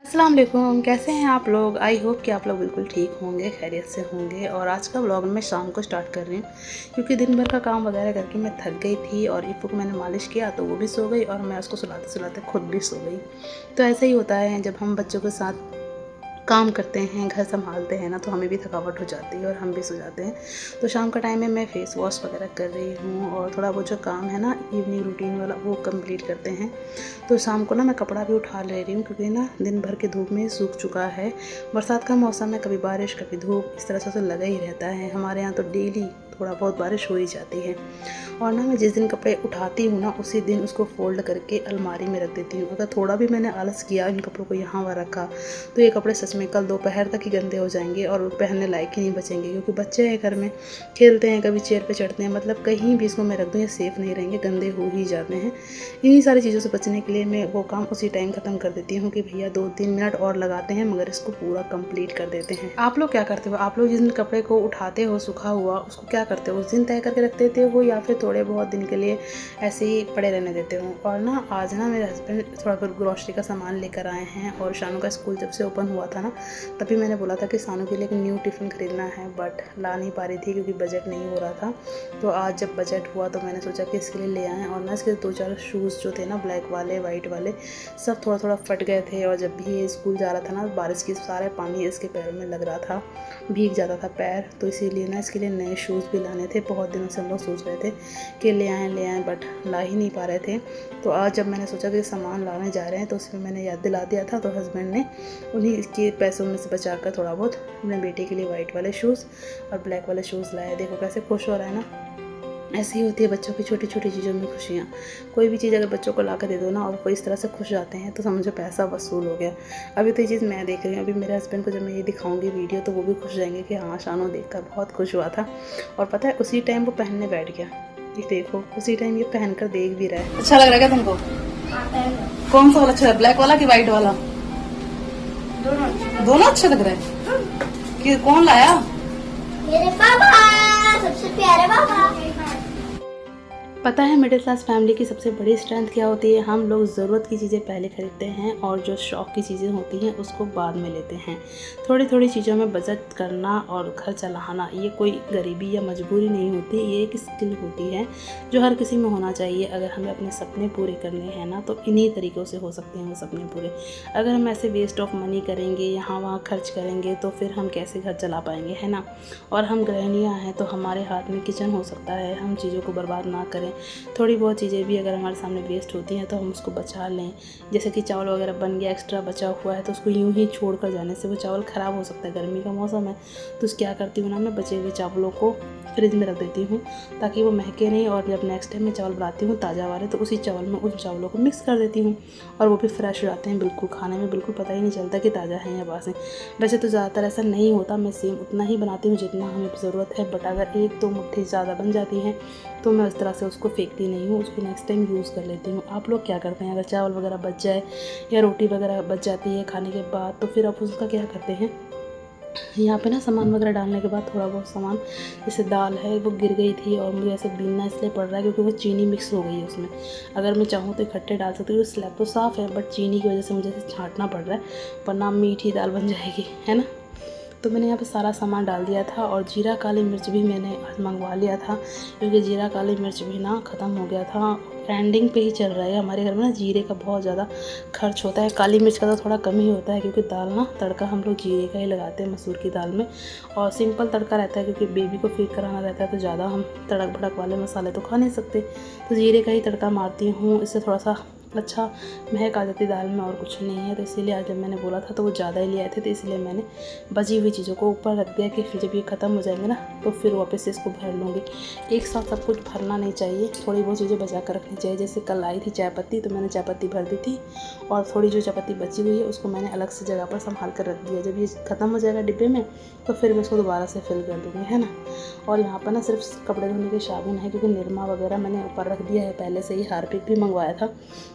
अस्सलाम वालेकुम, कैसे हैं आप लोग। आई होप कि आप लोग बिल्कुल ठीक होंगे, खैरियत से होंगे। और आज का व्लॉग मैं शाम को स्टार्ट कर रही हूँ क्योंकि दिन भर का काम वगैरह करके मैं थक गई थी और इफ़ू को मैंने मालिश किया तो वो भी सो गई और मैं उसको सुलाते सुलाते खुद भी सो गई। तो ऐसा ही होता है जब हम बच्चों के साथ काम करते हैं, घर संभालते हैं ना, तो हमें भी थकावट हो जाती है और हम भी सो जाते हैं। तो शाम का टाइम में मैं फ़ेस वॉश वगैरह कर रही हूँ और थोड़ा वो जो काम है ना इवनिंग रूटीन वाला वो कंप्लीट करते हैं। तो शाम को ना मैं कपड़ा भी उठा ले रही हूँ क्योंकि ना दिन भर के धूप में सूख चुका है। बरसात का मौसम है, कभी बारिश कभी धूप, इस तरह से तो लगा ही रहता है। हमारे यहाँ तो डेली थोड़ा बहुत बारिश हो ही जाती है। और ना मैं जिस दिन कपड़े उठाती हूँ ना उसी दिन उसको फ़ोल्ड करके अलमारी में रख देती हूँ। अगर थोड़ा भी मैंने आलस किया इन कपड़ों को यहाँ वहाँ रखा तो ये कपड़े सच में कल दोपहर तक ही गंदे हो जाएंगे और पहनने लायक ही नहीं बचेंगे, क्योंकि बच्चे हैं घर में, खेलते हैं, कभी चेयर पे चढ़ते हैं, मतलब कहीं भी इसको मैं रख दूँ ये सेफ़ नहीं रहेंगे, गंदे हो ही जाते हैं। इन्हीं सारी चीज़ों से बचने के लिए मैं वो काम उसी टाइम ख़त्म कर देती हूँ कि भैया 2-3 मिनट और लगाते हैं मगर इसको पूरा कंप्लीट कर देते हैं। आप लोग क्या करते हो? आप लोग जिस दिन कपड़े को उठाते हो सूखा हुआ उसको क्या करते हो? उस दिन तय करके रख देते हो या फिर थोड़े बहुत दिन के लिए ऐसे ही पड़े रहने देते हो? और ना आज ना मेरे हस्बैंड थोड़ा फिर ग्रॉसरी का सामान लेकर आए हैं और शानू का स्कूल जब से ओपन हुआ था ना तभी मैंने बोला था कि शानू के लिए एक न्यू टिफ़िन ख़रीदना है, बट ला नहीं पा रही थी क्योंकि बजट नहीं हो रहा था। तो आज जब बजट हुआ तो मैंने सोचा कि इसके लिए ले आएँ। और ना इसके 2-4 शूज़ जो थे ना ब्लैक वाले वाइट वाले सब थोड़ा थोड़ा फट गए थे और जब भी ये स्कूल जा रहा था ना बारिश की सारे पानी इसके पैरों में लग रहा था, भीग जाता था पैर। तो इसीलिए ना इसके लिए नए शूज़ भी लाने थे। बहुत दिनों से हम लोग सोच रहे थे कि ले आएँ बट ला ही नहीं पा रहे थे। तो आज जब मैंने सोचा कि सामान लाने जा रहे हैं तो उसमें मैंने याद दिला दिया था, तो हस्बैंड ने उन्हीं इसके पैसों में से बचा कर थोड़ा बहुत अपने बेटे के लिए वाइट वाले शूज़ और ब्लैक वाले शूज़ लाए। देखो कैसे खुश हो रहा है ना। ऐसी ही होती है बच्चों की छोटी छोटी चीज़ों में खुशियाँ। कोई भी चीज़ अगर बच्चों को ला कर दे दो ना और कोई इस तरह से खुश जाते हैं तो समझो पैसा वसूल हो गया। अभी तो ये चीज़ मैं देख रही हूँ, अभी मेरे हस्बैंड को जब मैं ये दिखाऊंगी वीडियो तो वो भी खुश जाएंगे कि हाँ शानू देखकर बहुत खुश हुआ था। और पता है उसी टाइम वो पहनने बैठ गया। ये देखो उसी टाइम ये पहन कर देख भी रहा है। अच्छा लग रहा है क्या तुमको? कौन सा वाला अच्छा है, ब्लैक वाला कि वाइट वाला? दोनों अच्छे लग रहे हैं। कि कौन लाया? मेरे पापा, सबसे प्यारे पापा। पता है मिडिल क्लास फैमिली की सबसे बड़ी स्ट्रेंथ क्या होती है? हम लोग ज़रूरत की चीज़ें पहले खरीदते हैं और जो शौक़ की चीज़ें होती हैं उसको बाद में लेते हैं। थोड़ी थोड़ी चीज़ों में बचत करना और घर चलाना ये कोई गरीबी या मजबूरी नहीं होती, ये एक स्किल होती है जो हर किसी में होना चाहिए। अगर हमें अपने सपने पूरे करने हैं ना तो इन्हीं तरीक़ों से हो सकते हैं वो सपने पूरे। अगर हम ऐसे वेस्ट ऑफ मनी करेंगे, यहाँ वहाँ खर्च करेंगे तो फिर हम कैसे घर चला पाएंगे, है ना। और हम गृहिणियाँ हैं तो हमारे हाथ में किचन हो सकता है, हम चीज़ों को बर्बाद ना करें। थोड़ी बहुत चीज़ें भी अगर हमारे सामने वेस्ट होती हैं तो हम उसको बचा लें। जैसे कि चावल वगैरह बन गया, एक्स्ट्रा बचा हुआ है तो उसको यूं ही छोड़ कर जाने से वो चावल ख़राब हो सकता है। गर्मी का मौसम है तो क्या करती हूँ ना, मैं बचे हुए चावलों को फ्रिज में रख देती हूँ ताकि वो महके नहीं। और जब नेक्स्ट टाइम मैं चावल बनाती हूँ ताज़ा वाले तो उसी चावल में उन चावलों को मिक्स कर देती हूँ और वो भी फ्रेश हो जाते हैं बिल्कुल। खाने में बिल्कुल पता ही नहीं चलता कि ताज़ा है या बासी। वैसे तो ज़्यादातर ऐसा नहीं होता, मैं सेम उतना ही बनाती हूँ जितना हमें ज़रूरत है, बट अगर 1-2 मुट्ठी ज़्यादा बन जाती हैं तो मैं उस तरह से उसको फेंकती नहीं हूँ, उसको नेक्स्ट टाइम यूज़ कर लेती हूँ। आप लोग क्या करते हैं? अगर चावल वगैरह बच जाए या रोटी वगैरह बच जाती है खाने के बाद तो फिर आप उसका क्या करते हैं? यहाँ पे ना सामान वगैरह डालने के बाद थोड़ा बहुत सामान, जैसे दाल है वो गिर गई थी और मुझे ऐसे बीनना इसलिए पड़ रहा है क्योंकि वो चीनी मिक्स हो गई है उसमें। अगर मैं चाहूँ तो इकट्ठे डाल सकती हूँ, स्लैब तो साफ़ है बट चीनी की वजह से मुझे इसे छांटना पड़ रहा है, वरना मीठी दाल बन जाएगी, है ना। तो मैंने यहाँ पे सारा सामान डाल दिया था और जीरा काली मिर्च भी मैंने आज मंगवा लिया था क्योंकि जीरा काली मिर्च भी ना ख़त्म हो गया था। एंडिंग पे ही चल रहा है हमारे घर में ना, जीरे का बहुत ज़्यादा खर्च होता है, काली मिर्च का तो थोड़ा कम ही होता है क्योंकि दाल ना तड़का हम लोग जीरे का ही लगाते हैं मसूर की दाल में। और सिंपल तड़का रहता है क्योंकि बेबी को फीड कराना रहता है तो ज़्यादा हम तड़क भड़क वाले मसाले तो खा नहीं सकते, तो जीरे का ही तड़का मारती हूँ। इससे थोड़ा सा अच्छा महक आ जाती दाल में और कुछ नहीं है। तो इसीलिए आज जब मैंने बोला था तो वो ज़्यादा ही ले आए थे तो इसलिए मैंने बची हुई चीज़ों को ऊपर रख दिया कि फिर जब ये ख़त्म हो जाएंगे ना तो फिर वापस से इसको भर लूँगी। एक साथ सब कुछ भरना नहीं चाहिए, थोड़ी बहुत चीज़ें बचा कर रखनी चाहिए। जैसे कल आई थी चाय पत्ती तो मैंने चाय पत्ती भर दी थी और थोड़ी जो चाय पत्ती बची हुई है उसको मैंने अलग से जगह पर संभाल कर रख दिया। जब ये ख़त्म हो जाएगा डिब्बे में तो फिर मैं उसको दोबारा से फिल कर दूँगी, है ना। और यहाँ पर ना सिर्फ कपड़े धोने के साबुन है क्योंकि निरमा वगैरह मैंने ऊपर रख दिया है पहले से ही, हार्पिक भी मंगवाया था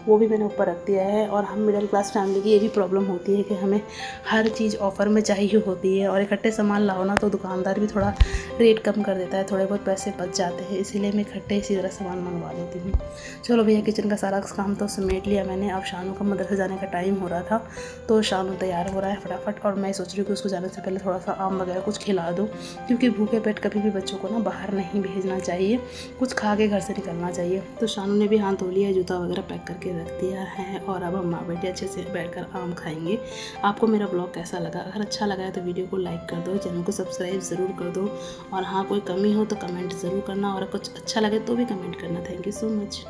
वो भी मैंने ऊपर रख दिया है। और हम मिडिल क्लास फैमिली की ये भी प्रॉब्लम होती है कि हमें हर चीज़ ऑफ़र में चाहिए होती है, और इकट्ठे सामान लाओ ना तो दुकानदार भी थोड़ा रेट कम कर देता है, थोड़े बहुत पैसे बच जाते हैं, इसीलिए मैं इकट्ठे इसी तरह सामान मंगवा लेती हूँ। चलो भैया, किचन का सारा काम तो समेट लिया मैंने। अब शानू का मदरसे जाने का टाइम हो रहा था, तो शानू तैयार हो रहा है फटाफट, और मैं सोच रही हूँ कि उसको जाने से पहले थोड़ा सा आम वगैरह कुछ खिला दूँ, क्योंकि भूखे पेट कभी भी बच्चों को ना बाहर नहीं भेजना चाहिए, कुछ खा के घर से निकलना चाहिए। तो शानू ने भी हाथ धो लिया, जूता वगैरह पैक करके रख दिया है, और अब हम माँ बेटे अच्छे से बैठकर आम खाएंगे। आपको मेरा ब्लॉग कैसा लगा? अगर अच्छा लगा है तो वीडियो को लाइक कर दो, चैनल को सब्सक्राइब ज़रूर कर दो, और हाँ, कोई कमी हो तो कमेंट ज़रूर करना, और कुछ अच्छा लगे तो भी कमेंट करना। Thank you so much.